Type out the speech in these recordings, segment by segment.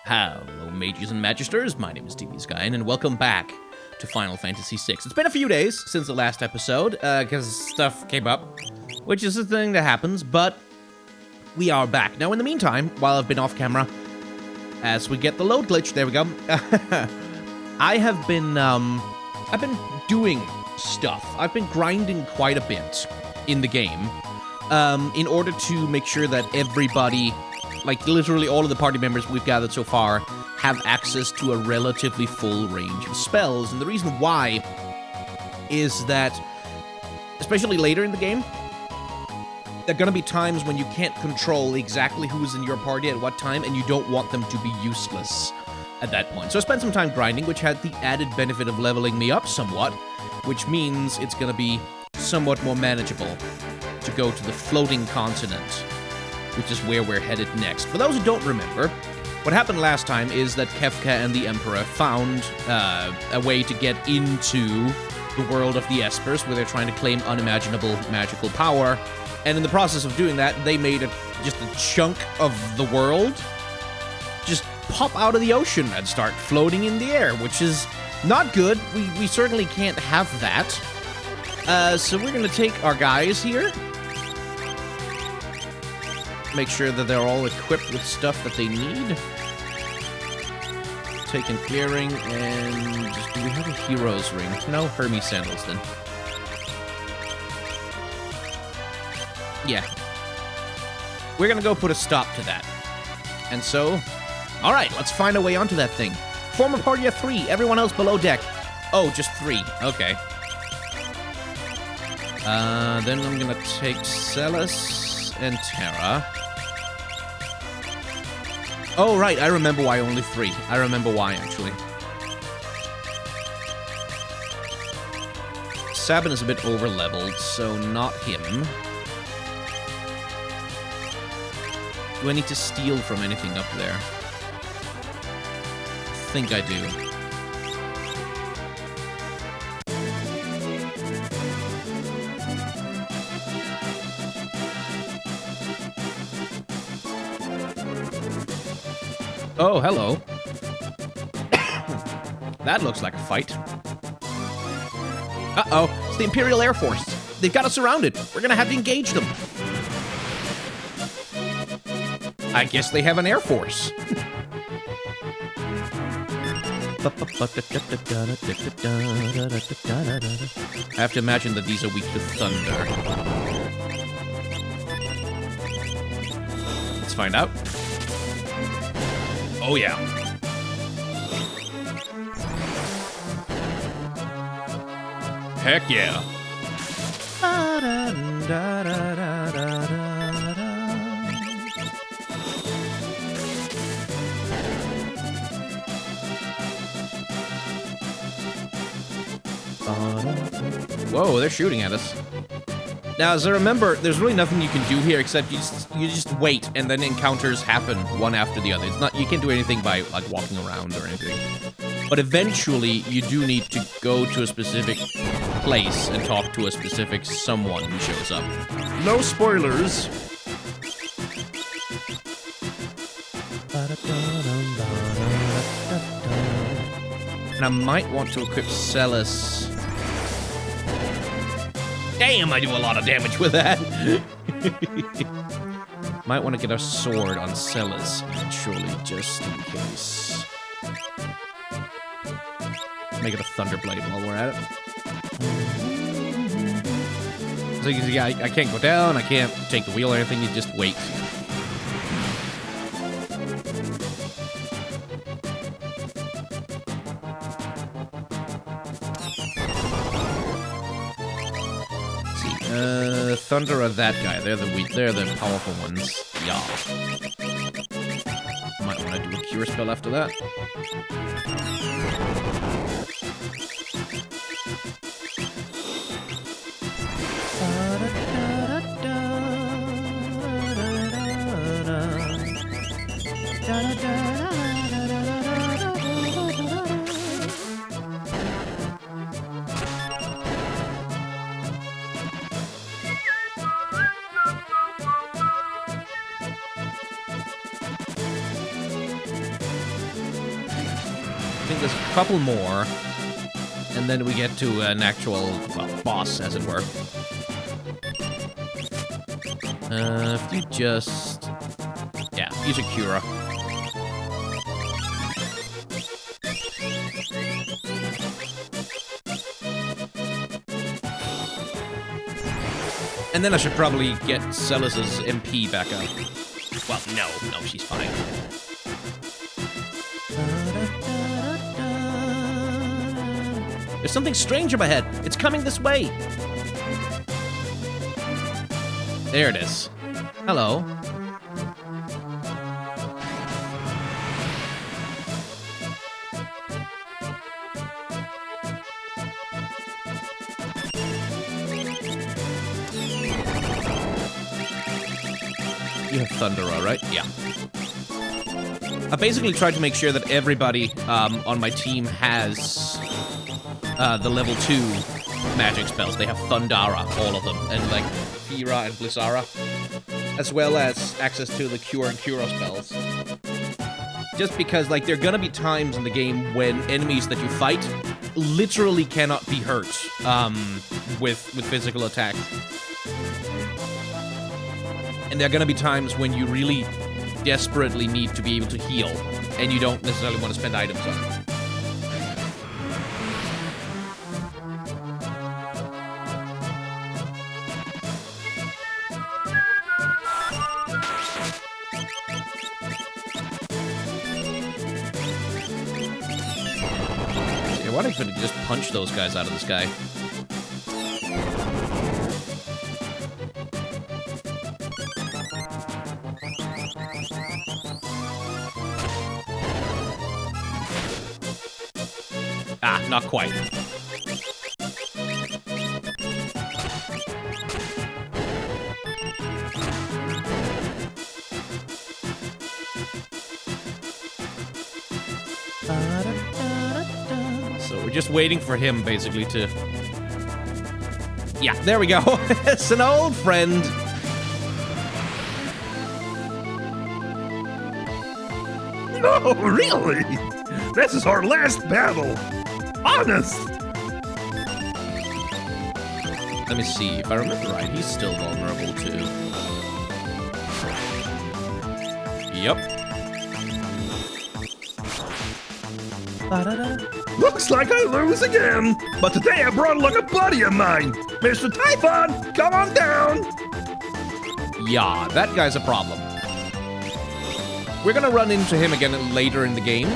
Hello, mages and magisters. My name is TV Skyen, and welcome back to Final Fantasy VI. It's been a few days since the last episode, because stuff came up, which is a thing that happens, but we are back. Now, in the meantime, while I've been off camera, as we get the load glitch, there we go, I've been doing stuff. I've been grinding quite a bit in the game, in order to make sure that everybody, like literally all of the party members we've gathered so far, have access to a relatively full range of spells. And the reason why is that, especially later in the game, there are going to be times when you can't control exactly who's in your party at what time, and you don't want them to be useless at that point. So I spent some time grinding, which had the added benefit of leveling me up somewhat, which means it's going to be somewhat more manageable to go to the floating continent, which is where we're headed next. For those who don't remember, what happened last time is that Kefka and the Emperor found a way to get into the world of the Espers, where they're trying to claim unimaginable magical power, and in the process of doing that, they made just a chunk of the world just pop out of the ocean and start floating in the air, which is not good. We certainly can't have that. So we're going to take our guys here, make sure that they're all equipped with stuff that they need. Taking clearing, and do we have a hero's ring? No, Hermes sandals then. Yeah. We're gonna go put a stop to that. And so, alright, let's find a way onto that thing. Form a party of 3, everyone else below deck. Oh, just 3, okay. Then I'm gonna take Celis and Terra. Oh, right, I remember why only 3. I remember why, actually. Sabin is a bit over-leveled, so not him. Do I need to steal from anything up there? I think I do. Oh, hello. That looks like a fight. Uh-oh, it's the Imperial Air Force. They've got us surrounded. We're gonna have to engage them. I guess they have an Air Force. I have to imagine that these are weak to thunder. Let's find out. Oh, yeah. Heck yeah. Whoa, they're shooting at us. Now, as I remember, there's really nothing you can do here except you just wait, and then encounters happen one after the other. It's not, you can't do anything by like walking around or anything. But eventually, you do need to go to a specific place and talk to a specific someone who shows up. No spoilers. And I might want to equip Celis. Damn, I do a lot of damage with that. Might want to get a sword on Celis, eventually, just in case. Make it a Thunderblade while we're at it. So you can see, I can't go down, I can't take the wheel or anything, you just wait. Thunder or that guy. They're the powerful ones. Yeah. Might want to do a cure spell after that. think there's a couple more. And then we get to an actual, well, boss, as it were. If you just... Yeah, use a Cura. And then I should probably get Celis's MP back up. Well, no, she's fine. There's something strange up ahead. It's coming this way. There it is. Hello. You have Thundera, right? Yeah. I basically tried to make sure that everybody on my team has the level 2 magic spells. They have Thundara, all of them, and like Fira and Blizzara, as well as access to the Cure and Curo spells. Just because, like, there are gonna be times in the game when enemies that you fight literally cannot be hurt with physical attacks. And there are gonna be times when you really desperately need to be able to heal, and you don't necessarily want to spend items on it. Yeah, why don't you just punch those guys out of the sky? Ah, not quite. So we're just waiting for him, basically, to... Yeah, there we go. It's an old friend. No, really? This is our last battle. Honest. Let me see. If I remember right, he's still vulnerable, too. Yep. Looks like I lose again. But today I brought along a buddy of mine. Mr. Typhon, come on down. Yeah, that guy's a problem. We're gonna run into him again later in the game.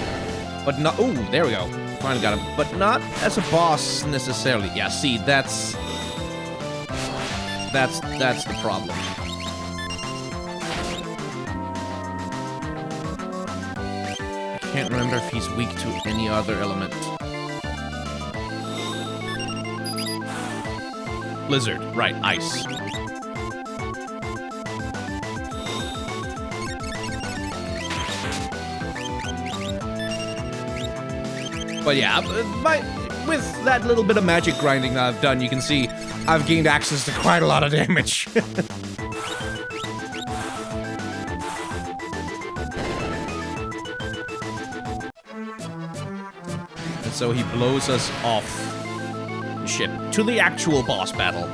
But not... Ooh, there we go. Finally got him. But not as a boss, necessarily. Yeah, see, that's the problem. I can't remember if he's weak to any other element. Blizzard. Right, ice. But yeah, with that little bit of magic grinding I've done, you can see I've gained access to quite a lot of damage. And so he blows us off the ship to the actual boss battle,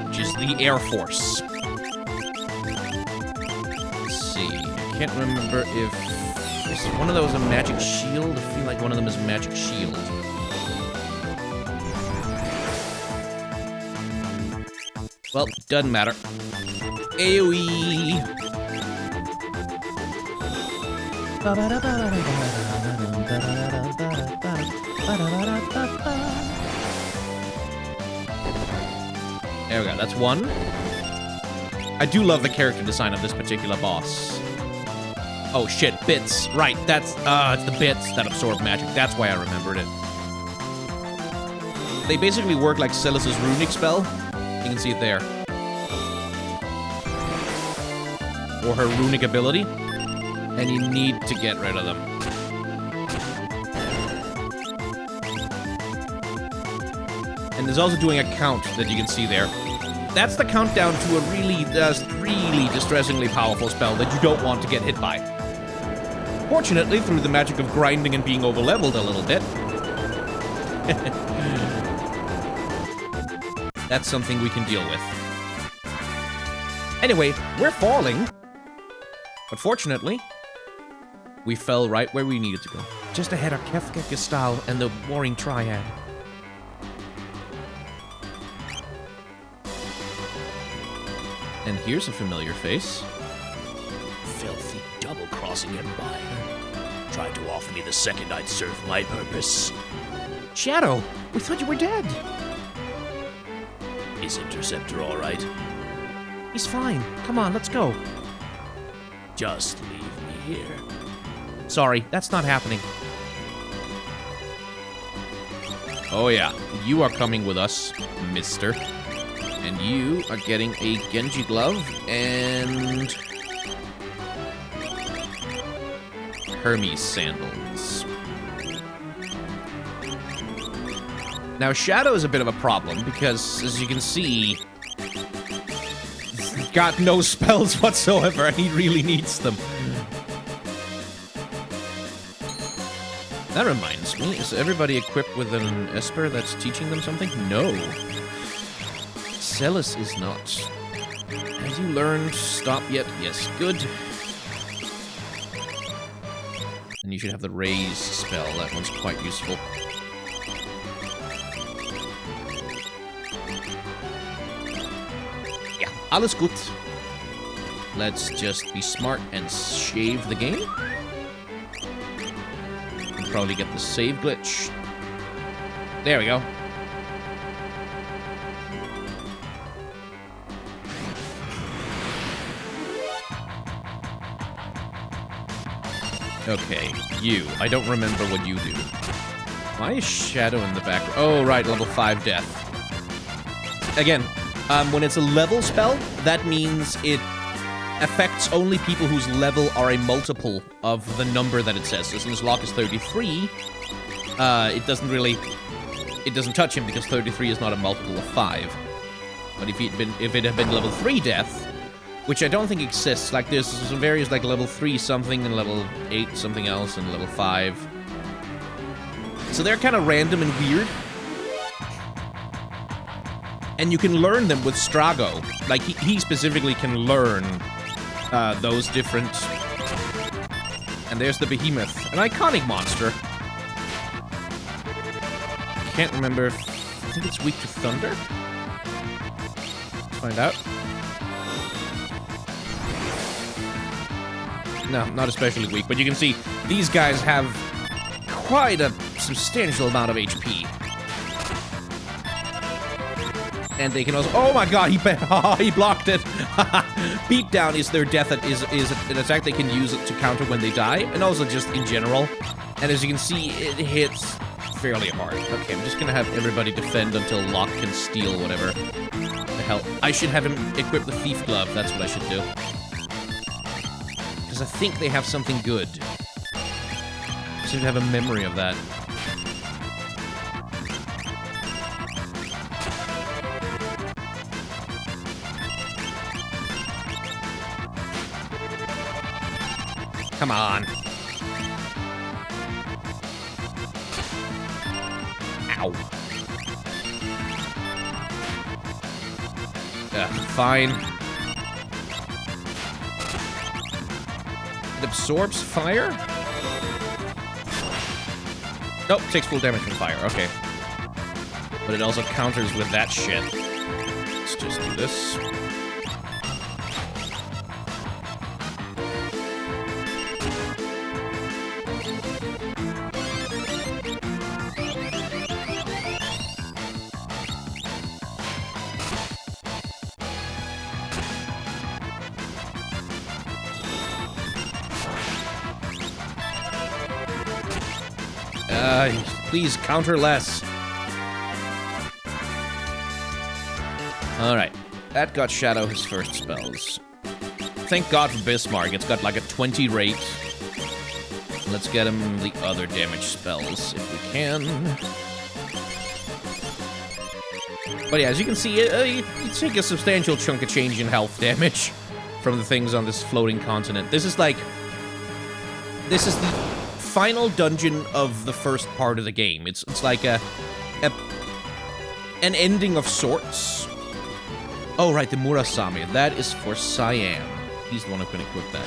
which is the Air Force. Let's see, I can't remember if... Is one of those a magic shield? I feel like one of them is a magic shield. Well, doesn't matter. AoE! There we go, that's one. I do love the character design of this particular boss. Oh shit, bits. Right, that's, it's the bits that absorb magic. That's why I remembered it. They basically work like Celis's runic spell. You can see it there. Or her runic ability. And you need to get rid of them. And there's also doing a count that you can see there. That's the countdown to a really distressingly powerful spell that you don't want to get hit by. Fortunately, through the magic of grinding and being overleveled a little bit, that's something we can deal with. Anyway, we're falling. But fortunately, we fell right where we needed to go. Just ahead are Kefka, Gestal, and the Warring Triad. And here's a familiar face. Filthy double-crossing empire. Tried to offer me the second I'd serve my purpose. Shadow, we thought you were dead. Is Interceptor all right? He's fine. Come on, let's go. Just leave me here. Sorry, that's not happening. Oh yeah, you are coming with us, mister. And you are getting a Genji glove and Hermes sandals. Now, Shadow is a bit of a problem because, as you can see, he's got no spells whatsoever, and he really needs them. That reminds me, is everybody equipped with an Esper that's teaching them something? No. Celis is not. Have you learned stop yet? Yes, good. And you should have the raise spell. That one's quite useful. Yeah, alles gut. Let's just be smart and shave the game. And probably get the save glitch. There we go. Okay, you. I don't remember what you do. Why is Shadow in the back? Oh, right, level 5 death. Again, when it's a level spell, that means it affects only people whose level are a multiple of the number that it says. So since Locke is 33, it doesn't touch him because 33 is not a multiple of 5. But if it had been level 3 death, which I don't think exists. Like, there's some various, like, level 3 something and level 8 something else and level 5. So they're kind of random and weird. And you can learn them with Strago. Like, he specifically can learn those different... And there's the Behemoth. An iconic monster. Can't remember if... I think it's weak to Thunder? Let's find out. No, not especially weak, but you can see these guys have quite a substantial amount of HP. And they can also... Oh my god, he blocked it! Beatdown is their death that is an attack they can use it to counter when they die, and also just in general. And as you can see, it hits fairly hard. Okay, I'm just gonna have everybody defend until Locke can steal whatever the hell. I should have him equip the Thief Glove, that's what I should do. Because I think they have something good. I seem to have a memory of that. Come on. Ow. Fine. It absorbs fire? Nope, takes full damage from fire, okay. But it also counters with that shit. Let's just do this. Please counter less. Alright. That got Shadow his first spells. Thank God for Bismarck. It's got like a 20 rate. Let's get him the other damage spells if we can. But yeah, as you can see, you take a substantial chunk of change in health damage from the things on this floating continent. This is like... this is the final dungeon of the first part of the game. It's like an ending of sorts. Oh, right, the Murasame. That is for Cyan. He's the one who can equip that.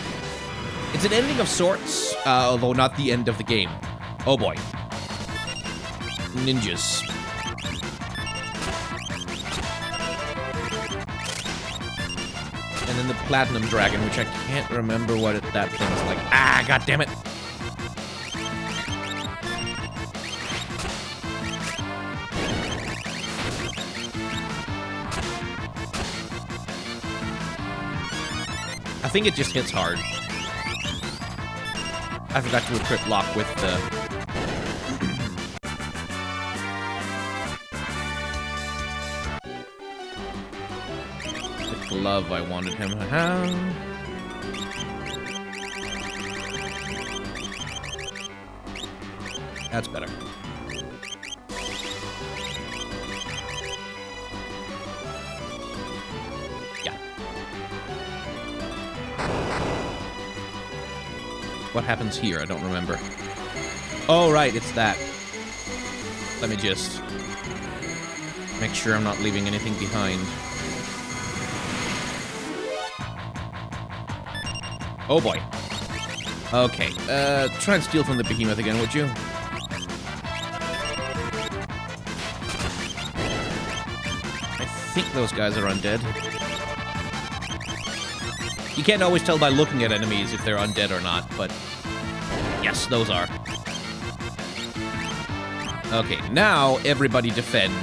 It's an ending of sorts, although not the end of the game. Oh, boy. Ninjas. And then the Platinum Dragon, which I can't remember what that thing's like. Ah, god damn it. I think it just hits hard. I forgot to equip Lock with the... the glove I wanted him to have. That's better. What happens here? I don't remember. Oh, right, it's that. Let me just make sure I'm not leaving anything behind. Oh, boy. Okay, try and steal from the behemoth again, would you? I think those guys are undead. You can't always tell by looking at enemies if they're undead or not, but yes, those are. Okay, now everybody defend.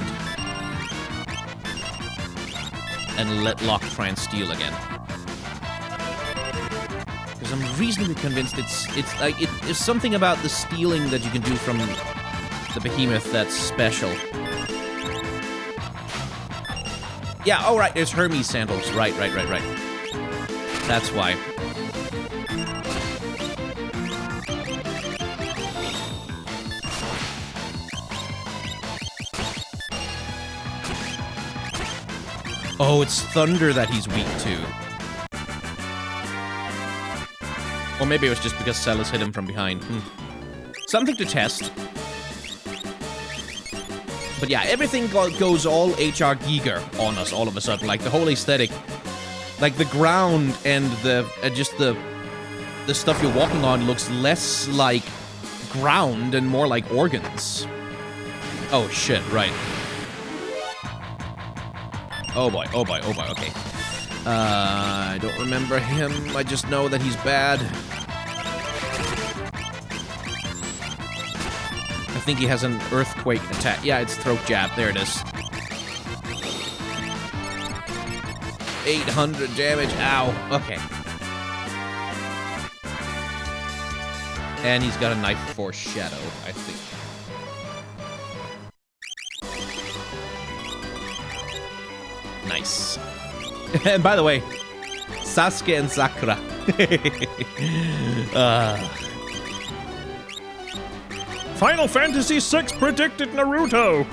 And let Locke try and steal again. Because I'm reasonably convinced it's something about the stealing that you can do from the behemoth that's special. Yeah, oh right, there's Hermes sandals. Right. That's why. Oh, it's thunder that he's weak to. Or maybe it was just because Celis hit him from behind. Something to test. But yeah, everything goes all HR Giger on us all of a sudden. Like, the whole aesthetic... Like, the ground and just the stuff you're walking on looks less like ground and more like organs. Oh, shit, right. Oh boy, okay. I don't remember him. I just know that he's bad. I think he has an earthquake attack. Yeah, it's throat jab. There it is. 800 damage. Ow. Okay. And he's got a knife for Shadow, I think. Nice. And by the way, Sasuke and Sakura. Final Fantasy VI predicted Naruto.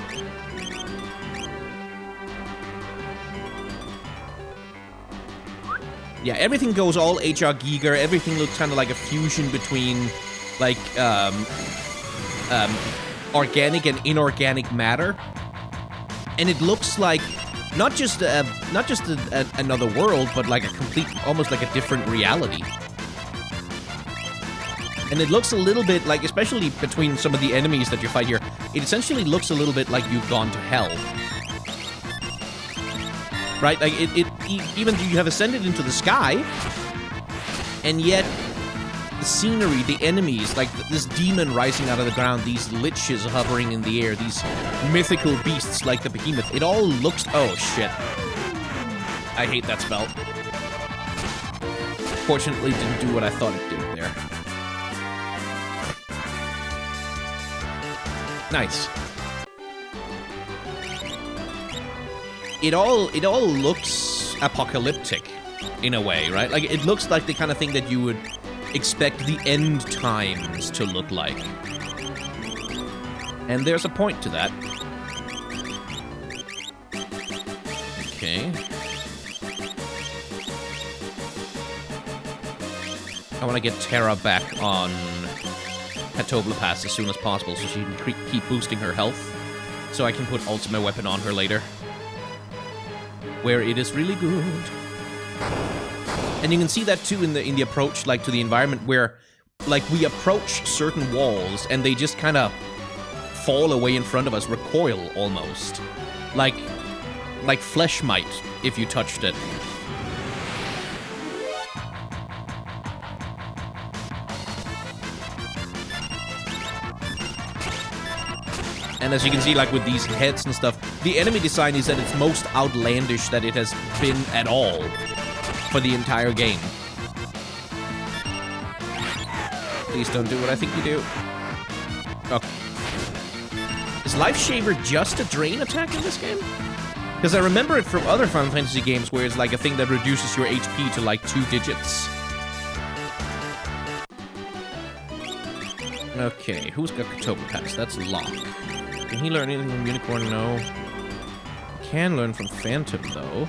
Yeah, everything goes all HR Giger. Everything looks kind of like a fusion between, like, organic and inorganic matter. And it looks like not just another world, but like a complete, almost like a different reality. And it looks a little bit like, especially between some of the enemies that you fight here, it essentially looks a little bit like you've gone to hell. Right? Like, even though you have ascended into the sky, and yet the scenery, the enemies, like this demon rising out of the ground, these liches hovering in the air, these mythical beasts like the behemoth, it all looks... Oh, shit. I hate that spell. Fortunately, didn't do what I thought it did there. Nice. It all looks apocalyptic in a way, right? Like, it looks like the kind of thing that you would expect the end times to look like. And there's a point to that. Okay. I want to get Terra back on Hatobla Pass as soon as possible so she can keep boosting her health. So I can put Ultimate Weapon on her later. Where it is really good. And you can see that too in the approach, like, to the environment where, like, we approach certain walls and they just kind of fall away in front of us, recoil almost. Like flesh might if you touched it. And as you can see, like, with these heads and stuff, the enemy design is at its most outlandish that it has been at all for the entire game. Please don't do what I think you do. Okay. Is Life Shaver just a drain attack in this game? Because I remember it from other Final Fantasy games where it's like a thing that reduces your HP to like 2 digits. Okay, who's got Katoba Pass? That's Locke. Can he learn anything from Unicorn? No. He can learn from Phantom, though.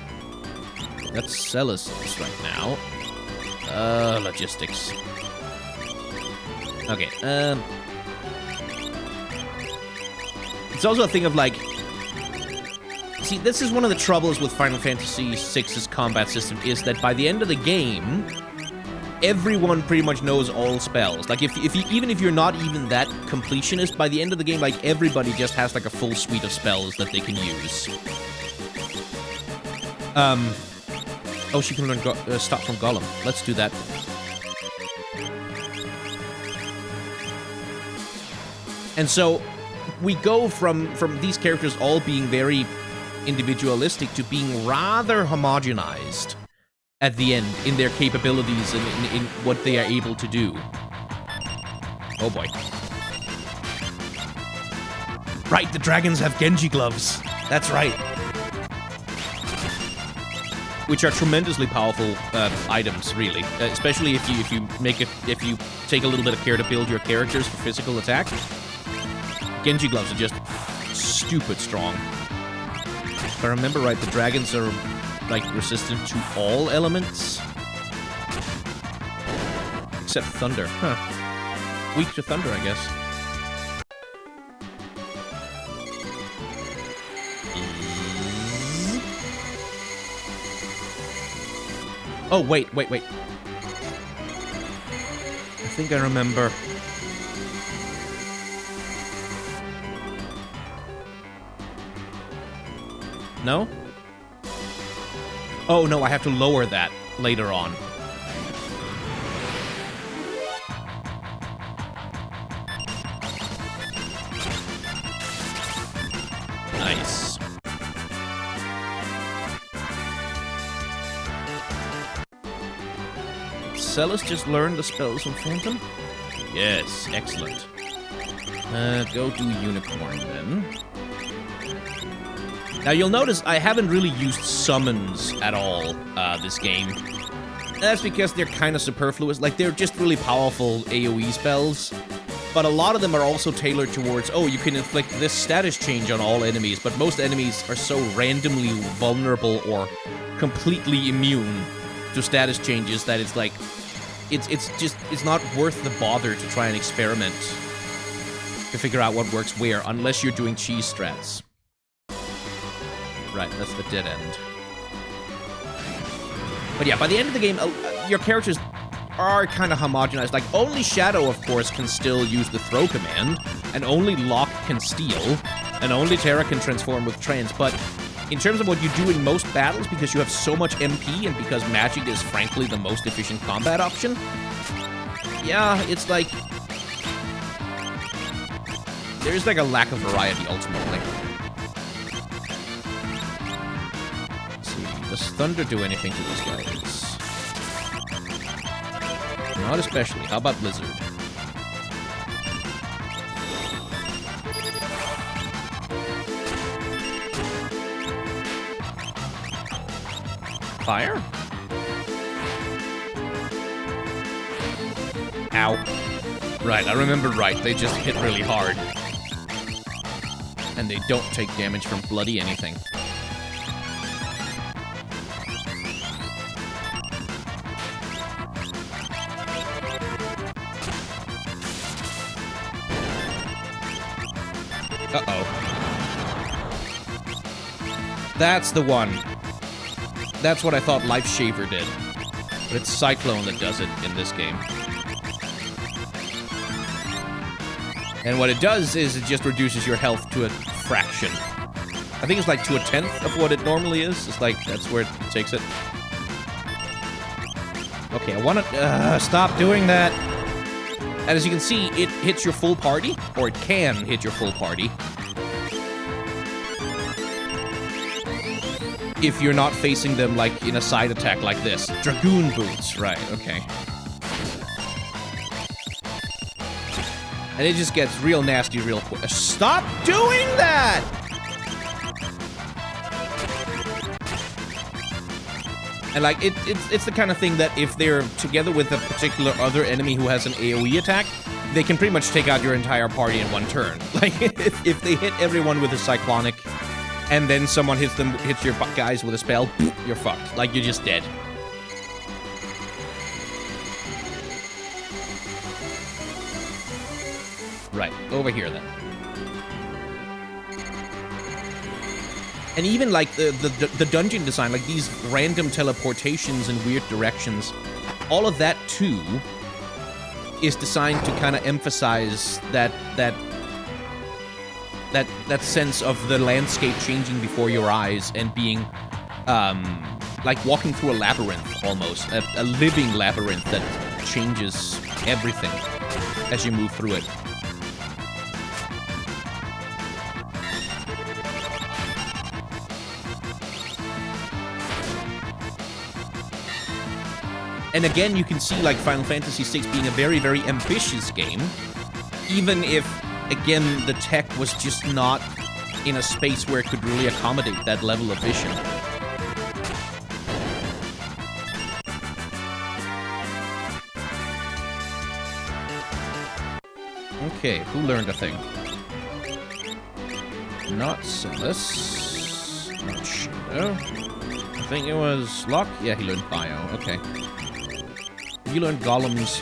That's Celis's right now. Logistics. Okay, it's also a thing of, like... See, this is one of the troubles with Final Fantasy VI's combat system, is that by the end of the game, everyone pretty much knows all spells. Like, even if you're not even that completionist, by the end of the game, like, everybody just has, like, a full suite of spells that they can use. Oh, she can learn Stop from Golem. Let's do that. And so, we go from these characters all being very individualistic to being rather homogenized at the end in their capabilities and in what they are able to do. Oh boy. Right, the dragons have Genji gloves. That's right. Which are tremendously powerful items, really. Especially if you take a little bit of care to build your characters for physical attack. Genji gloves are just stupid strong. If I remember right, the dragons are, like, resistant to all elements. Except thunder. Huh. Weak to thunder, I guess. Oh, wait. I think I remember. No? Oh, no, I have to lower that later on. Nice. Celis just learned the spells from Phantom? Yes, excellent. Go do Unicorn, then. Now, you'll notice I haven't really used summons at all this game. That's because they're kind of superfluous. Like, they're just really powerful AoE spells. But a lot of them are also tailored towards, oh, you can inflict this status change on all enemies, but most enemies are so randomly vulnerable or completely immune to status changes that it's like, it's not worth the bother to try and experiment to figure out what works where, unless you're doing cheese strats. Right, that's the dead end. But yeah, by the end of the game, your characters are kind of homogenized. Like, only Shadow, of course, can still use the throw command, and only Locke can steal, and only Terra can transform with trance. But in terms of what you do in most battles, because you have so much MP, and because magic is, frankly, the most efficient combat option, yeah, it's like... there's like a lack of variety, ultimately. Does thunder do anything to these guys? Not especially. How about blizzard? Fire? Ow. Right, I remember right. They just hit really hard. And they don't take damage from bloody anything. Uh-oh. That's the one. That's what I thought Life Shaver did. But it's Cyclone that does it in this game. And what it does is it just reduces your health to a fraction. I think it's like to a 10th of what it normally is. It's like, that's where it takes it. Okay, I want to... stop doing that. And as you can see, it hits your full party. Or it can hit your full party. If you're not facing them, like, in a side attack like this. Dragoon Boots. Right, okay. And it just gets real nasty real quick. Stop doing that! And, like, it's the kind of thing that if they're together with a particular other enemy who has an AoE attack, they can pretty much take out your entire party in one turn. Like, if they hit everyone with a Cyclonic, and then someone hits your guys with a spell, you're fucked. Like, you're just dead. Right, over here then. And even like the dungeon design, like these random teleportations in weird directions, all of that too is designed to kind of emphasize that sense of the landscape changing before your eyes and being like walking through a labyrinth almost, a living labyrinth that changes everything as you move through it. And again, you can see, like, Final Fantasy VI being a very, very ambitious game, even if, again, the tech was just not in a space where it could really accommodate that level of vision. Okay, who learned a thing? Not Celis. Not Shadow. I think it was Locke? Yeah, he learned Bio. Okay. You learned Golem's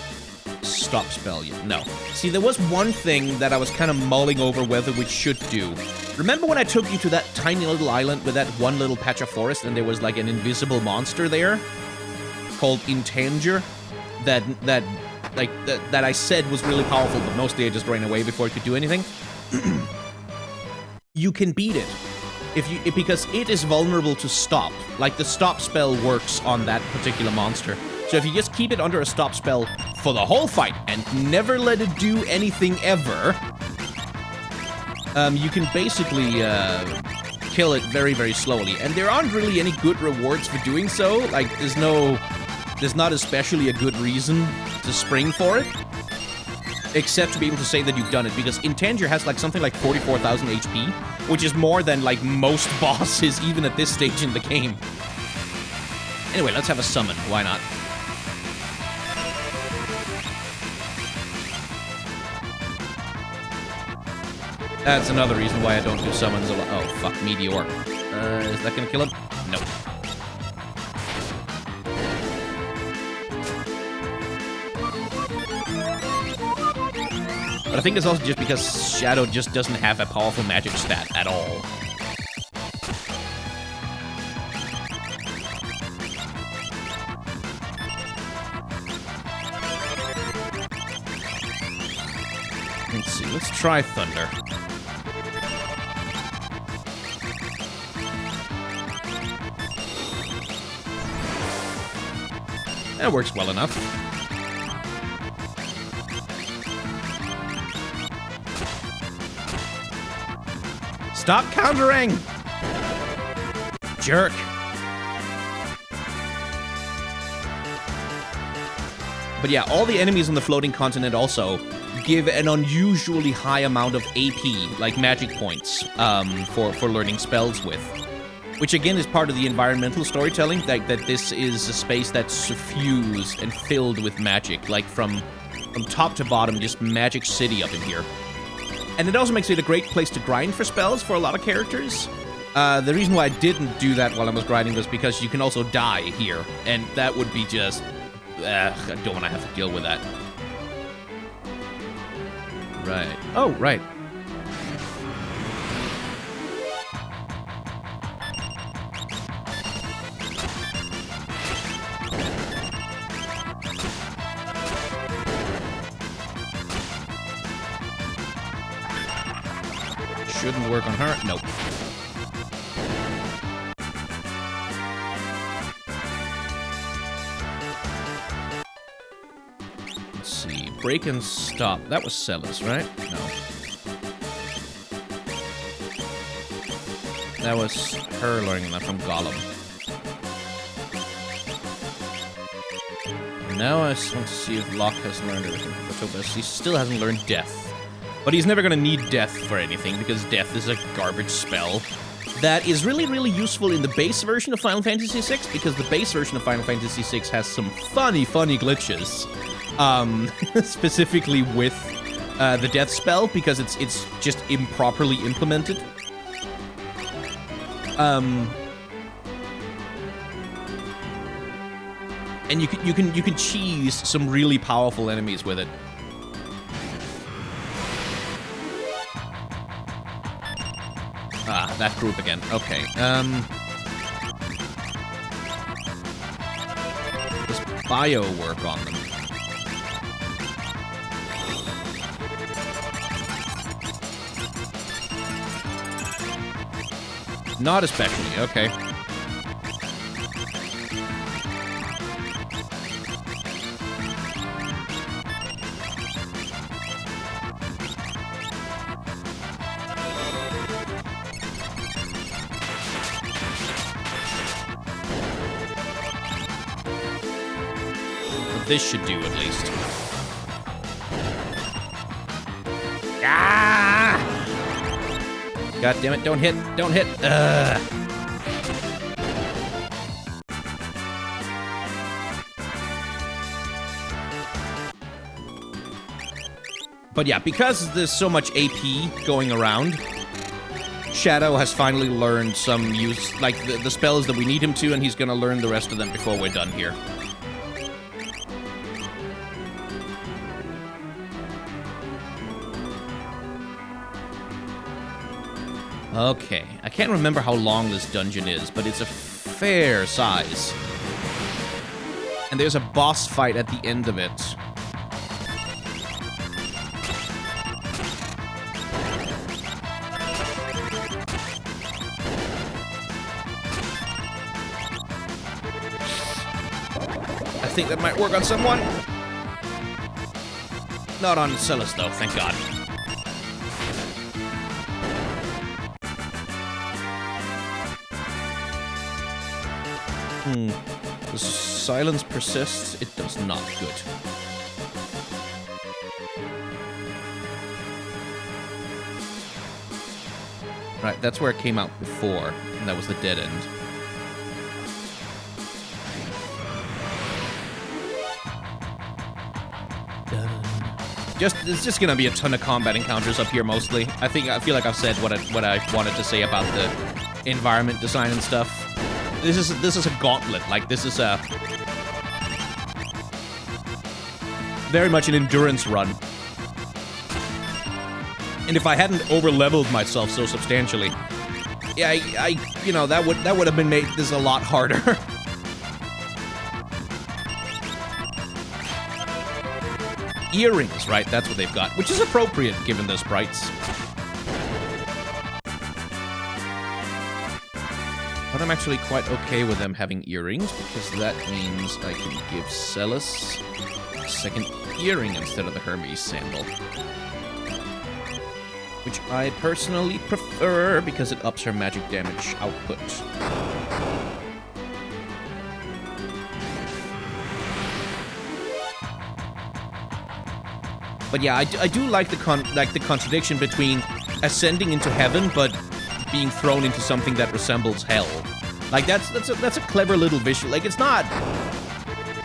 stop spell yet? No. See, there was one thing that I was kind of mulling over whether we should do. Remember when I took you to that tiny little island with that one little patch of forest and there was like an invisible monster there called Intanger that I said was really powerful, but mostly I just ran away before it could do anything? You can beat it. Because it is vulnerable to stop. Like, the stop spell works on that particular monster. So if you just keep it under a stop spell for the whole fight and never let it do anything ever, you can basically kill it very, very slowly. And there aren't really any good rewards for doing so. Like, there's not especially a good reason to spring for it, except to be able to say that you've done it, because Intanger has like something like 44,000 HP, which is more than like most bosses even at this stage in the game. Anyway, let's have a summon. Why not? That's another reason why I don't do summons a lot. Oh, fuck, Meteor. Is that gonna kill him? Nope. But I think it's also just because Shadow just doesn't have a powerful magic stat at all. Let's see, let's try Thunder. That works well enough. Stop countering! Jerk. But yeah, all the enemies on the floating continent also give an unusually high amount of AP, like magic points, for learning spells with. Which again is part of the environmental storytelling, that this is a space that's suffused and filled with magic, like from top to bottom, just Magic City up in here. And it also makes it a great place to grind for spells for a lot of characters. The reason why I didn't do that while I was grinding was because you can also die here, and that would be just... I don't want to have to deal with that. Right. Oh, right. shouldn't work on her. Nope. Let's see. Break and stop. That was Celis, right? No. That was her learning that from Gollum. Now I just want to see if Locke has learned everything from Batobus. He still hasn't learned Death. But he's never going to need Death for anything, because Death is a garbage spell that is really, really useful in the base version of Final Fantasy VI, because the base version of Final Fantasy VI has some funny glitches. Specifically with the Death spell, because it's just improperly implemented. And you can cheese some really powerful enemies with it. Ah, that group again. Okay. Does bio work on them? Not especially. Okay. This should do, at least. Ah! God damn it, don't hit, don't hit. But yeah, because there's so much AP going around, Shadow has finally learned some use, like the spells that we need him to, and he's gonna learn the rest of them before we're done here. Okay, I can't remember how long this dungeon is, but it's a fair size. And there's a boss fight at the end of it. I think that might work on someone. Not on Celis, though, thank God. Does silence persist? It does not. Good. Right, that's where it came out before, and that was the dead end. It's just gonna be a ton of combat encounters up here mostly. I feel like I've said what I wanted to say about the environment design and stuff. This is a gauntlet. Like, this is a very much an endurance run. And if I hadn't over-leveled myself so substantially, yeah, you know, that would have been made this a lot harder. Earrings, right? That's what they've got, which is appropriate given the sprites. But I'm actually quite okay with them having earrings, because that means I can give Celis a second earring instead of the Hermes sandal. Which I personally prefer, because it ups her magic damage output. But yeah, I do like the contradiction between ascending into heaven, but being thrown into something that resembles hell. Like, that's a clever little visual. Like, it's not,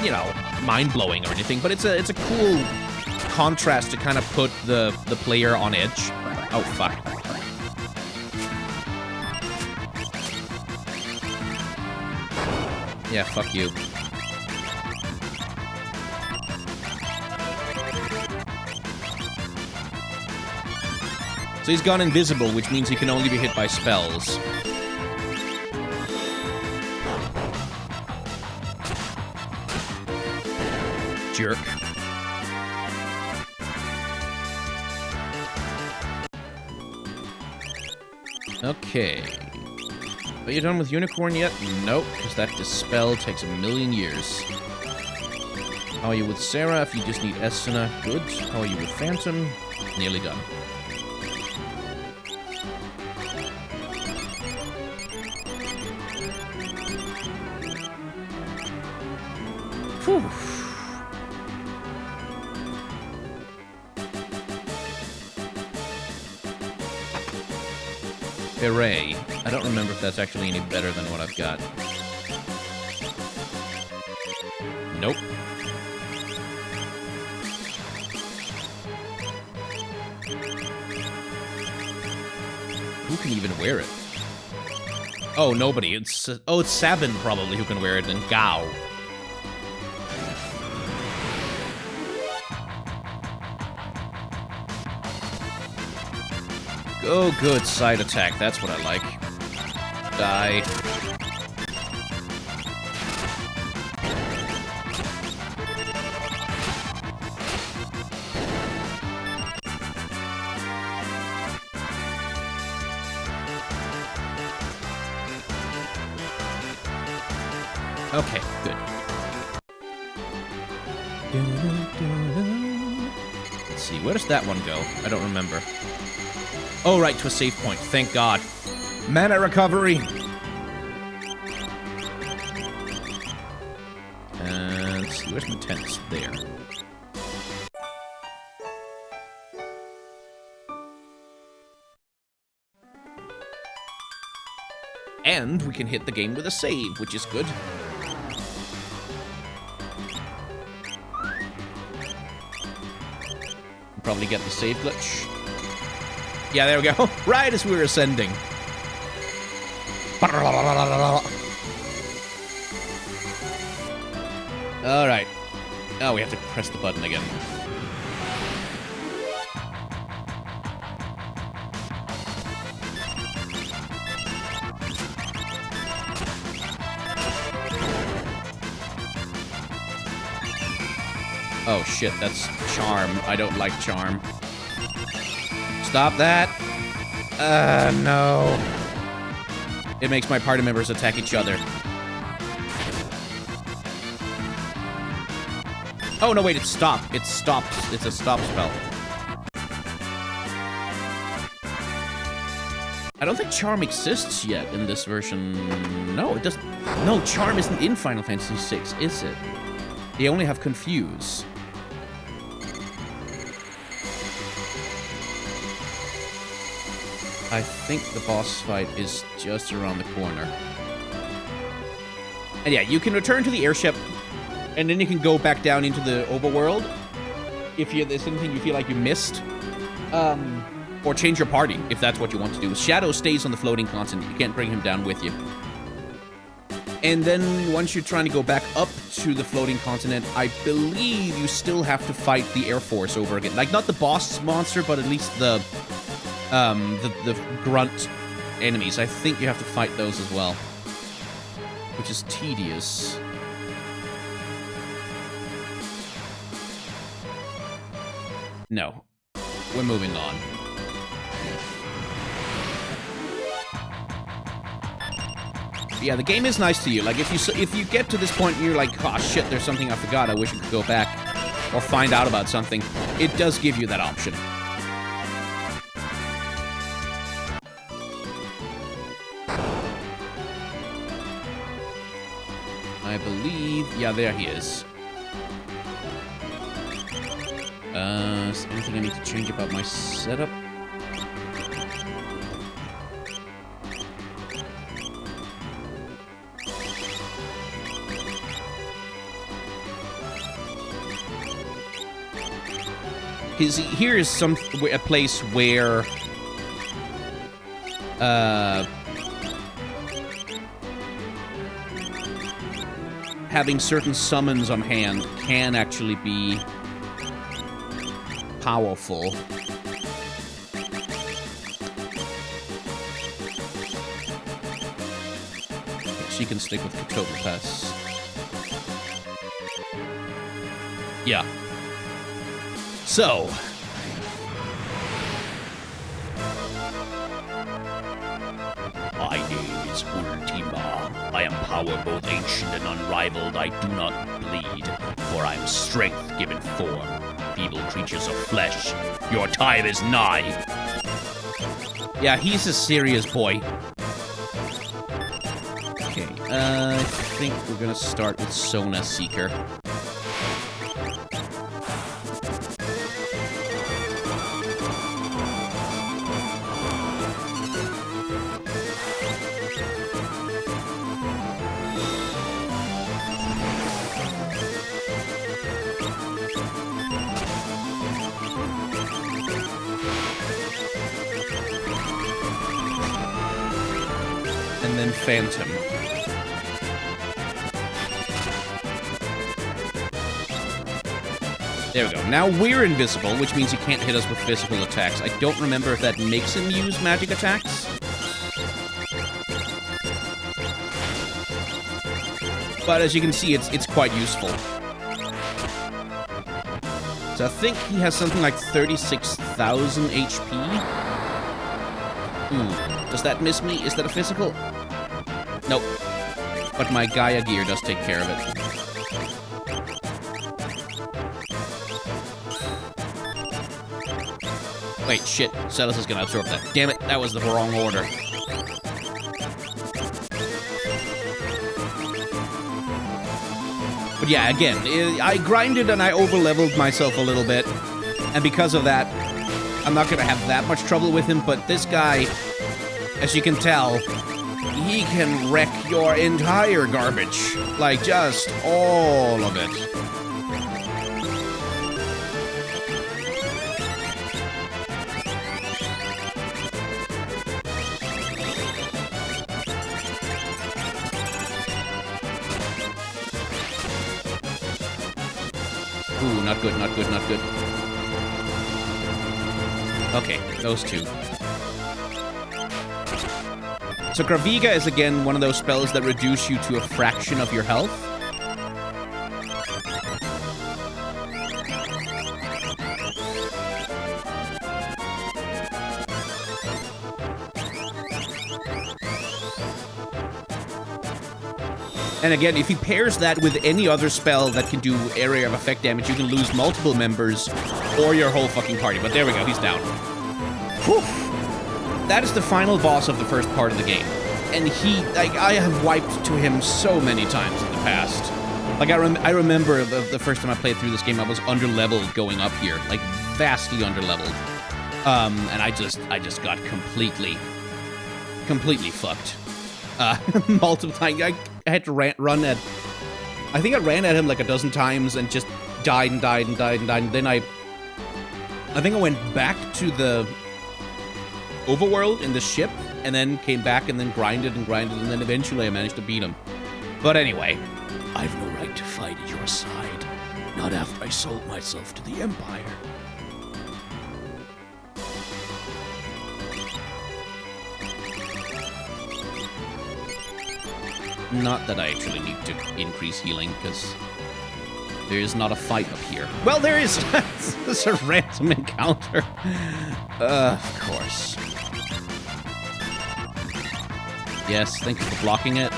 you know, mind-blowing or anything, but it's a cool contrast to kind of put the player on edge. Oh, fuck. Yeah, fuck you. So he's gone invisible, which means he can only be hit by spells. Jerk. Okay. Are you done with Unicorn yet? Nope, because that Dispel takes 1,000,000 years. How are you with Sarah if you just need Estina? Good. How are you with Phantom? Nearly done. Whew. Array. I don't remember if that's actually any better than what I've got. Nope. Who can even wear it? Oh, nobody. It's Sabin probably who can wear it, and Gao. Oh, good. Side attack. That's what I like. Die. Okay, good. Let's see. Where does that one go? I don't remember. Oh, right, to a save point. Thank God. Mana recovery! And let's see, where's my tents? There. And we can hit the game with a save, which is good. Probably get the save glitch. Yeah, there we go. Right as we were ascending. Alright. Oh, we have to press the button again. Oh shit, that's Charm. I don't like Charm. Stop that. No. It makes my party members attack each other. Oh, no, wait, it's stop. It stops. It's a stop spell. I don't think Charm exists yet in this version. No, it doesn't. No, Charm isn't in Final Fantasy VI, is it? They only have Confuse. I think the boss fight is just around the corner. And yeah, you can return to the airship, and then you can go back down into the overworld if there's anything you feel like you missed. Or change your party, if that's what you want to do. Shadow stays on the floating continent. You can't bring him down with you. And then once you're trying to go back up to the floating continent, I believe you still have to fight the Air Force over again. Like, not the boss monster, but at least the grunt enemies. I think you have to fight those as well, which is tedious. No, we're moving on. Yeah, the game is nice to you. Like, if you get to this point and you're like, oh shit, there's something I forgot, I wish I could go back or find out about something, it does give you that option. I believe... Yeah, there he is. Is there anything I need to change about my setup? Here is a place where... having certain summons on hand can actually be powerful. She can stick with Katoba Pass. Yeah. So... Beast's Ultima. I am power both ancient and unrivaled. I do not bleed, for I am strength given form. Feeble creatures of flesh, your time is nigh. Yeah, he's a serious boy. Okay, I think we're gonna start with Sona Seeker. And then Phantom. There we go. Now we're invisible, which means he can't hit us with physical attacks. I don't remember if that makes him use magic attacks. But as you can see, it's quite useful. So I think he has something like 36,000 HP. Ooh, does that miss me? Is that a physical? Nope. But my Gaia gear does take care of it. Wait, shit. Celis is gonna absorb that. Damn it, that was the wrong order. But yeah, again, I grinded and I overleveled myself a little bit. And because of that, I'm not gonna have that much trouble with him, but this guy, as you can tell, he can wreck your entire garbage. Like, just all of it. Ooh, not good, not good, not good. Okay, those two. So Graviga is again one of those spells that reduce you to a fraction of your health. And again, if he pairs that with any other spell that can do area of effect damage, you can lose multiple members or your whole fucking party. But there we go, he's down. Whew. That is the final boss of the first part of the game. And he, like, I have wiped to him so many times in the past. Like, I remember the first time I played through this game, I was underleveled going up here. Like, vastly underleveled. And I just got completely fucked. Multiple times. I had to run at... I think I ran at him like a dozen times and just died and died and died and died. And then I think I went back to the overworld in the ship and then came back and then grinded and grinded and then eventually I managed to beat him. But anyway, I've no right to fight at your side. Not after I sold myself to the Empire. not that I actually need to increase healing, because there is not a fight up here. Well, there is. It's a random encounter. Of course. Yes, thank you for blocking it.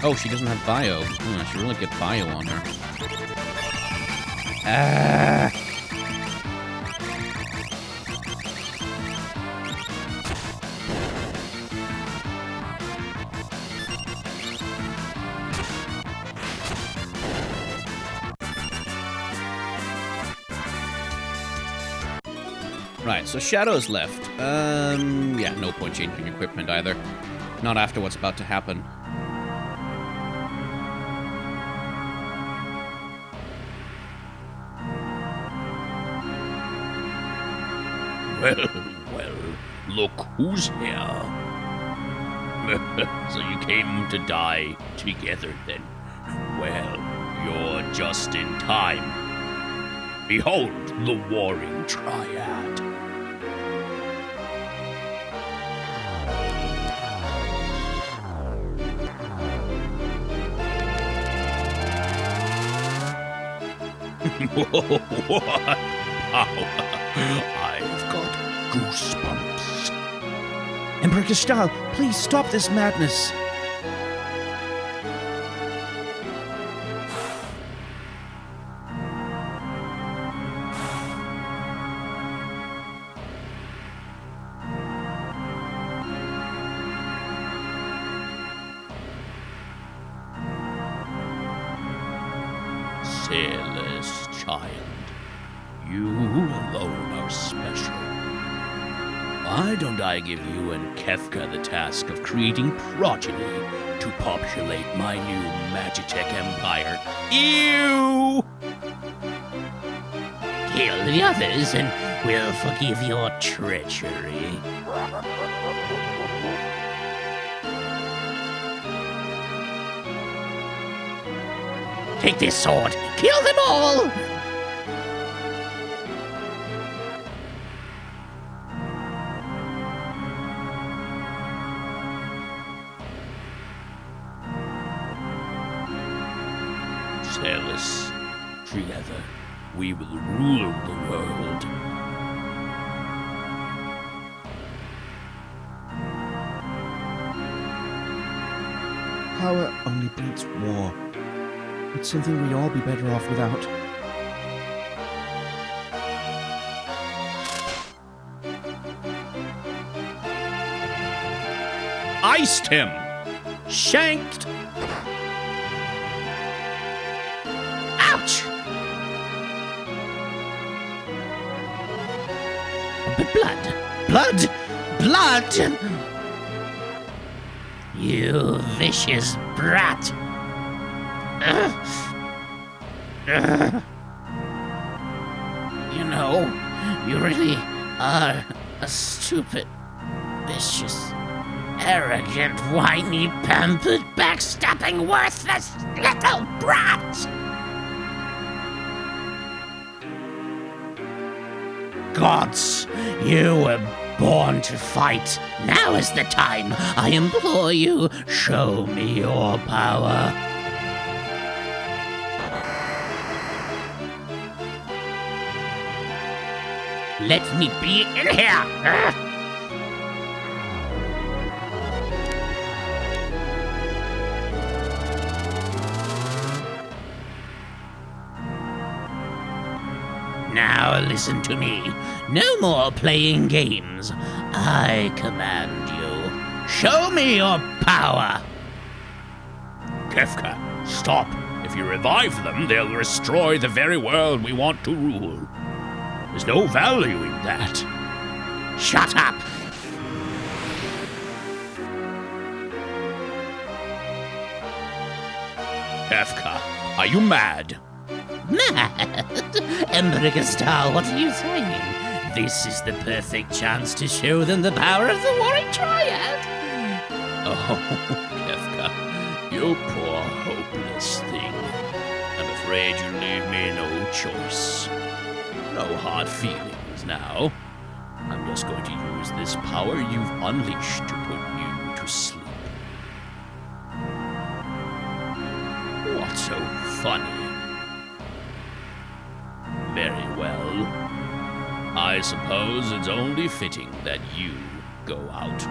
Oh, she doesn't have bio. I should really get bio on her. Ah. Right, so Shadow's left. Yeah, no point changing equipment either. Not after what's about to happen. Well, look who's here. So you came to die together then? Well, you're just in time. Behold the warring triad. What power! I've got goosebumps. Emperor Gestalt, please stop this madness. Fearless child, you alone are special. Why don't I give you and Kefka the task of creating progeny to populate my new Magitech empire? Ew! Kill the others and we'll forgive your treachery. Take this sword! Kill them all! Zealous, together, we will rule the world. Power only breeds war. It's something we'd all be better off without. Iced him! Shanked! Ouch! Blood! Blood! Blood! You vicious brat! You know, you really are a stupid, vicious, arrogant, whiny, pampered, backstabbing, worthless little brat! Gods, you were born to fight. Now is the time. I implore you, show me your power. Let me be in here! Now listen to me. No more playing games. I command you. Show me your power! Kefka, stop. If you revive them, they'll destroy the very world we want to rule. There's no value in that. Shut up! Kefka, are you mad? Mad? Emperor Gestalt, what are you saying? This is the perfect chance to show them the power of the Warring Triad. Oh, Kefka, you poor hopeless thing. I'm afraid you leave me no choice. No hard feelings now. I'm just going to use this power you've unleashed to put you to sleep. What's so funny? Very well. I suppose it's only fitting that you go out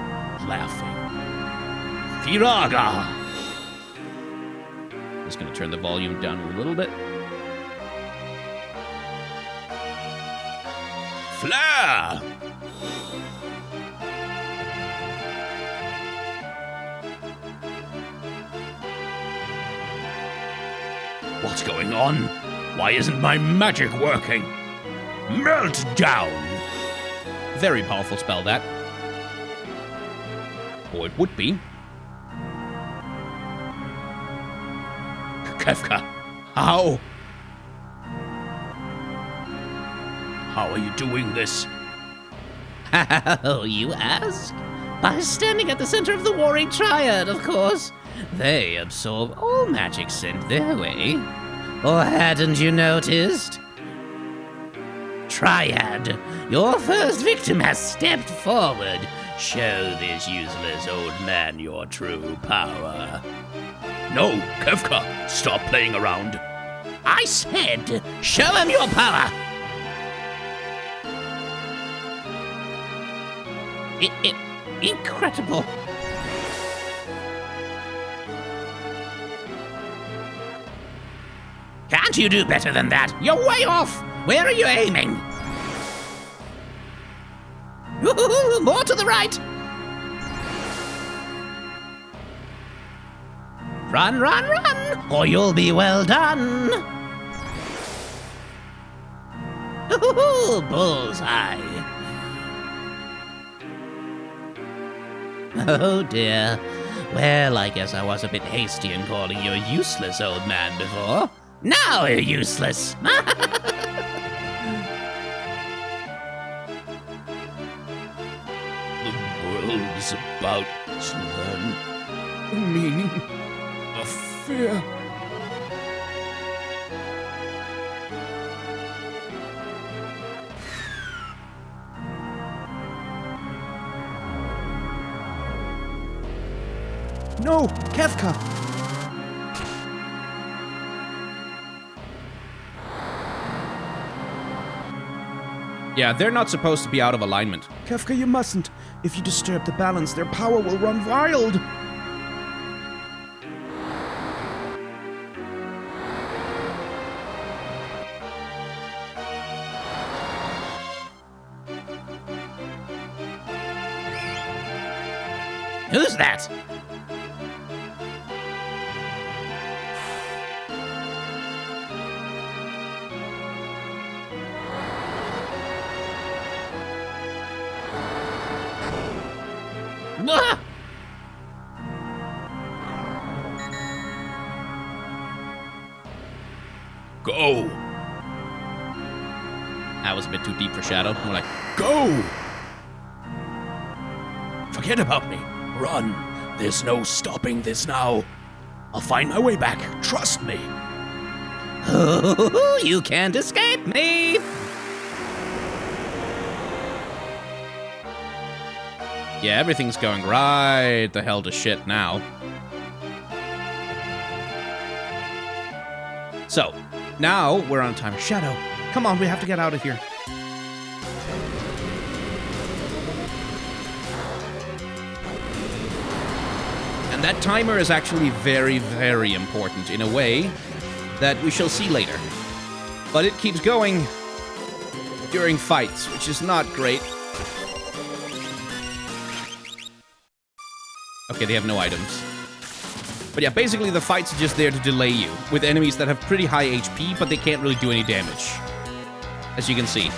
laughing. Firaga! Just gonna turn the volume down a little bit. Flare! What's going on? Why isn't my magic working? Melt down! Very powerful spell, that. Or it would be. Kefka, how? How are you doing this? How, you ask? By standing at the center of the Warring Triad, of course. They absorb all magic sent their way. Or hadn't you noticed? Triad, your first victim has stepped forward. Show this useless old man your true power. No, Kefka, stop playing around. I said, show him your power! Incredible. Can't you do better than that? You're way off. Where are you aiming? Woo-hoo-hoo, more to the right. Run, run, run, or you'll be well done. Ooh, bullseye. Oh dear. Well, I guess I was a bit hasty in calling you a useless old man before. Now you're useless. The world is about to learn the meaning of fear. No, Kefka! Yeah, they're not supposed to be out of alignment. Kefka, you mustn't. If you disturb the balance, their power will run wild. Who's that? Ah! Go! That was a bit too deep for Shadow. More like, Go! Forget about me. Run. There's no stopping this now. I'll find my way back. Trust me. Oh, you can't escape me. yeah, everything's going right the hell to shit now. So, now we're on time. Shadow, come on, we have to get out of here. And that timer is actually very, very important in a way that we shall see later. But it keeps going during fights, which is not great. Okay, they have no items. But yeah, basically the fights are just there to delay you with enemies that have pretty high HP, but they can't really do any damage, as you can see.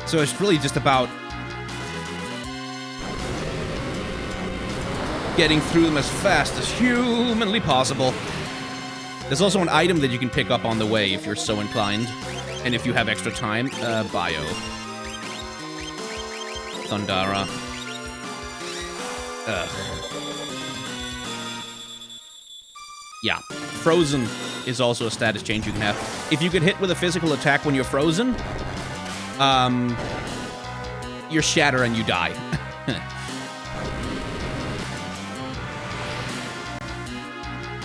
So it's really just about getting through them as fast as humanly possible. There's also an item that you can pick up on the way if you're so inclined. And if you have extra time, Bio. Thundara. Ugh. Yeah. Frozen is also a status change you can have. If you get hit with a physical attack when you're frozen, you shatter and you die.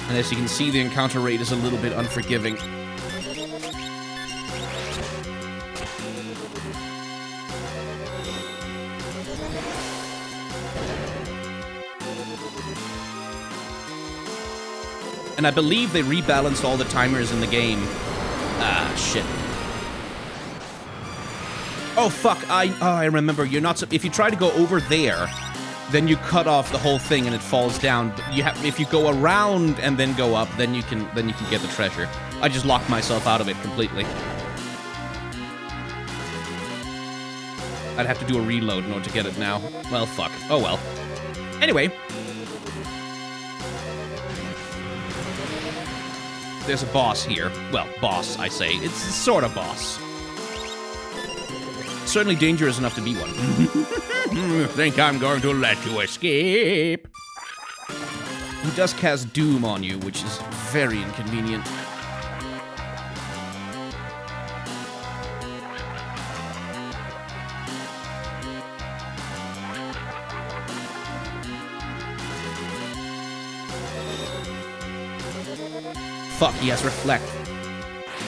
And as you can see, the encounter rate is a little bit unforgiving. And I believe they rebalanced all the timers in the game. Ah, shit. Oh, fuck. I remember. You're not... If you try to go over there, then you cut off the whole thing and it falls down. But you have, if you go around and then go up, then you can get the treasure. I just locked myself out of it completely. I'd have to do a reload in order to get it now. Well, fuck. Oh well. Anyway, there's a boss here. Well, boss, I say. It's sort of boss. Certainly dangerous enough to be one. Think I'm going to let you escape? He does cast Doom on you, which is very inconvenient. Fuck, he has Reflect.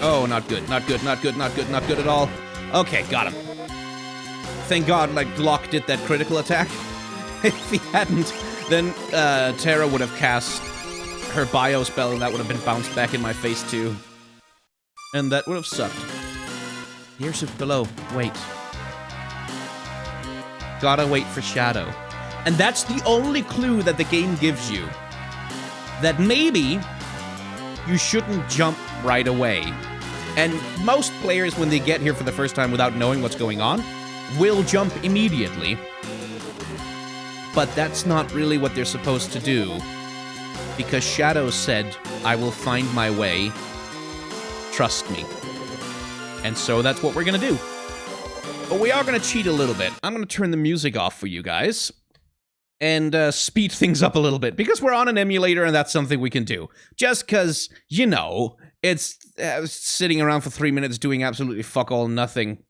Oh, not good, not good, not good, not good, not good at all. Okay, got him. thank God, like, Locke did that critical attack. If he hadn't, then Terra would have cast her bio spell, and that would have been bounced back in my face, too. And that would have sucked. The airship's below. Wait. Gotta wait for Shadow. And that's the only clue that the game gives you. That maybe you shouldn't jump right away. And most players, when they get here for the first time without knowing what's going on, will jump immediately. But that's not really what they're supposed to do. Because Shadow said, I will find my way. Trust me. And so that's what we're gonna do. But we are gonna cheat a little bit. I'm gonna turn the music off for you guys. And speed things up a little bit. Because we're on an emulator and that's something we can do. Just because, you know, it's sitting around for 3 minutes doing absolutely fuck all nothing.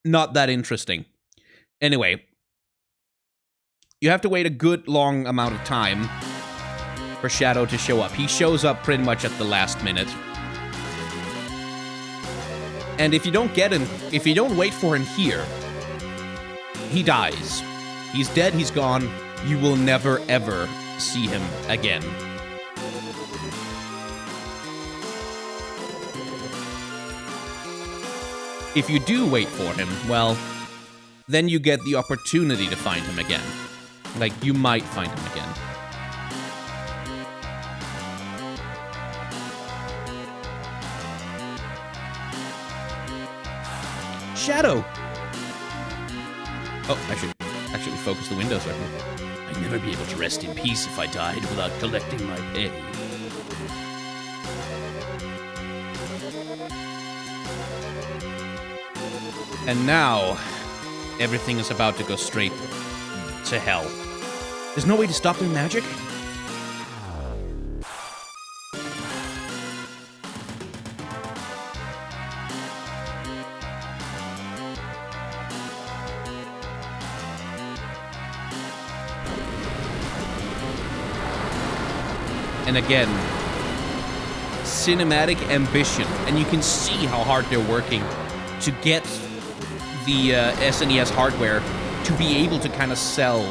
Not that interesting. Anyway. You have to wait a good long amount of time for Shadow to show up. He shows up pretty much at the last minute. And if you don't get him, if you don't wait for him here, he dies. He's dead, he's gone. You will never, ever see him again. If you do wait for him, well, then you get the opportunity to find him again. Like, you might find him again. Shadow! Oh, I should actually focus the window so I can... I'd never be able to rest in peace if I died without collecting my pay. And now, everything is about to go straight to hell. There's no way to stop their magic? And again, cinematic ambition. And you can see how hard they're working to get the SNES hardware to be able to kind of sell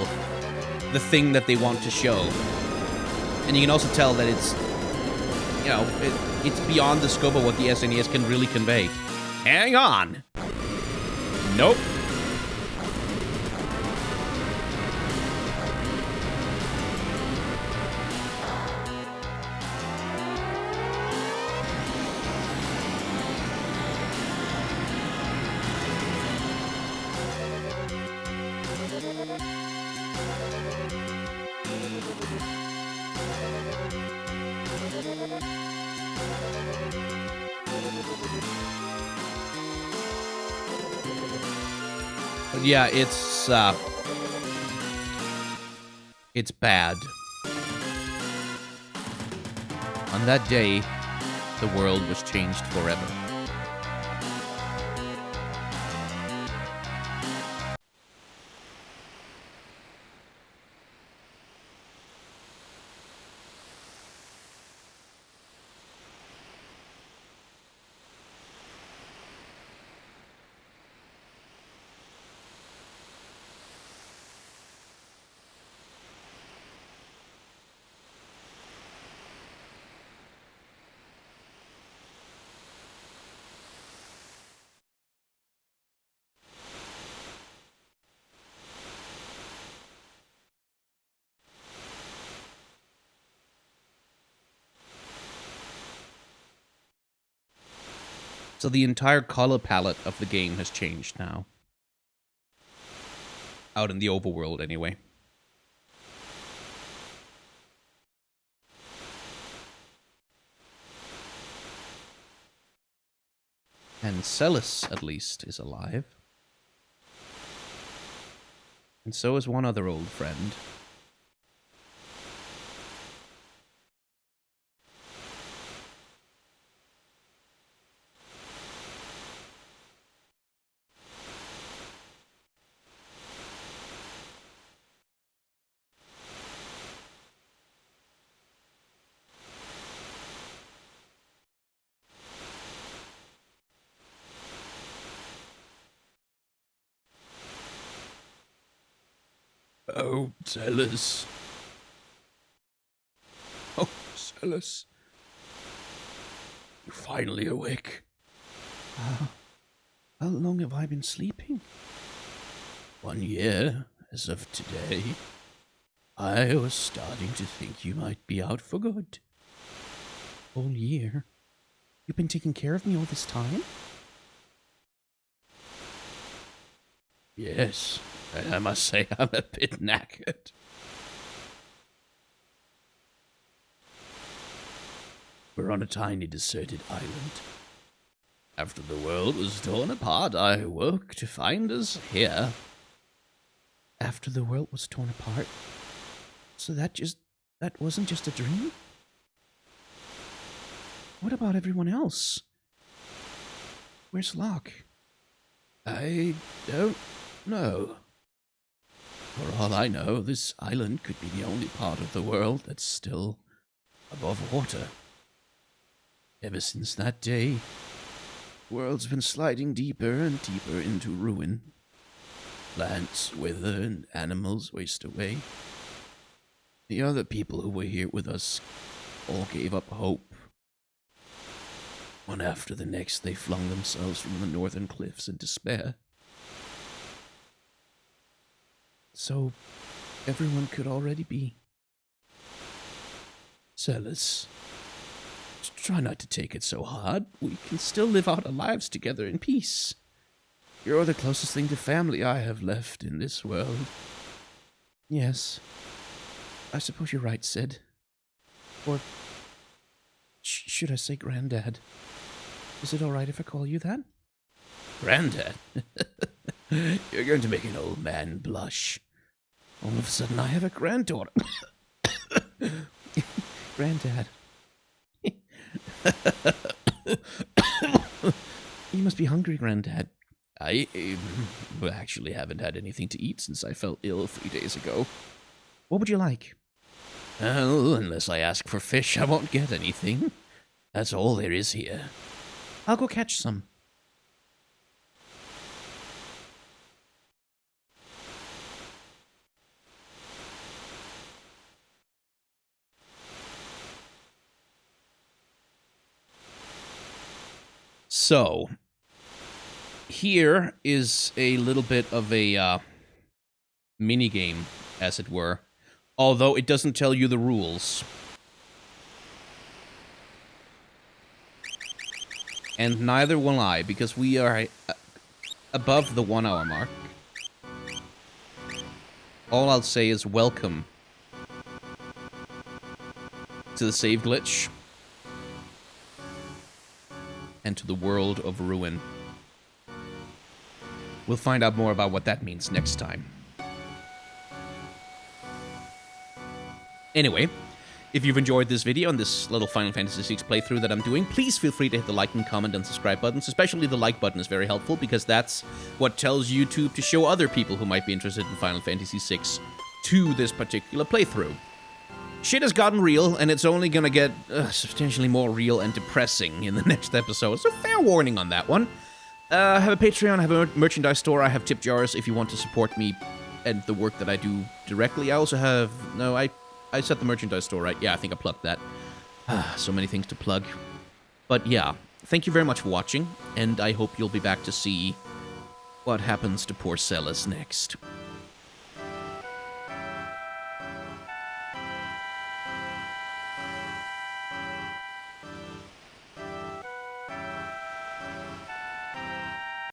the thing that they want to show. And you can also tell that it's, you know, it's beyond the scope of what the SNES can really convey. Hang on. Nope. But yeah, it's bad. On that day, the world was changed forever. So the entire color palette of the game has changed now. Out in the overworld, anyway. And Celis, at least, is alive. And so is one other old friend. Oh, Celis. Oh, Celis. You're finally awake. How long have I been sleeping? 1 year, as of today. I was starting to think you might be out for good. Whole year? You've been taking care of me all this time? Yes, and I must say I'm a bit knackered. We're on a tiny deserted island. After the world was torn apart, I woke to find us here. After the world was torn apart? So that wasn't just a dream? What about everyone else? Where's Locke? I don't know. For all I know, this island could be the only part of the world that's still above water. Ever since that day, the world's been sliding deeper and deeper into ruin. Plants wither and animals waste away. The other people who were here with us all gave up hope. One after the next, they flung themselves from the northern cliffs in despair. So, everyone could already be. Celis, try not to take it so hard. We can still live out our lives together in peace. You're the closest thing to family I have left in this world. Yes. I suppose you're right, Sid. Or should I say Granddad? Is it alright if I call you that? Granddad? You're going to make an old man blush. All of a sudden I have a granddaughter. Granddad. You must be hungry, Granddad. I actually haven't had anything to eat since I fell ill 3 days ago. What would you like? Well, unless I ask for fish, I won't get anything. That's all there is here. I'll go catch some. So, here is a little bit of a mini-game, as it were. Although it doesn't tell you the rules. And neither will I, because we are above the 1 hour mark. All I'll say is welcome to the save glitch. And to the world of ruin. We'll find out more about what that means next time. Anyway, if you've enjoyed this video and this little Final Fantasy VI playthrough that I'm doing, please feel free to hit the like and comment and subscribe buttons. Especially the like button is very helpful because that's what tells YouTube to show other people who might be interested in Final Fantasy VI to this particular playthrough. Shit has gotten real, and it's only gonna get substantially more real and depressing in the next episode, so fair warning on that one. I have a Patreon, I have a merchandise store, I have tip jars if you want to support me and the work that I do directly. I also have... No, I set the merchandise store, right? Yeah, I think I plugged that. So many things to plug. But yeah, thank you very much for watching, and I hope you'll be back to see what happens to poor Celis next.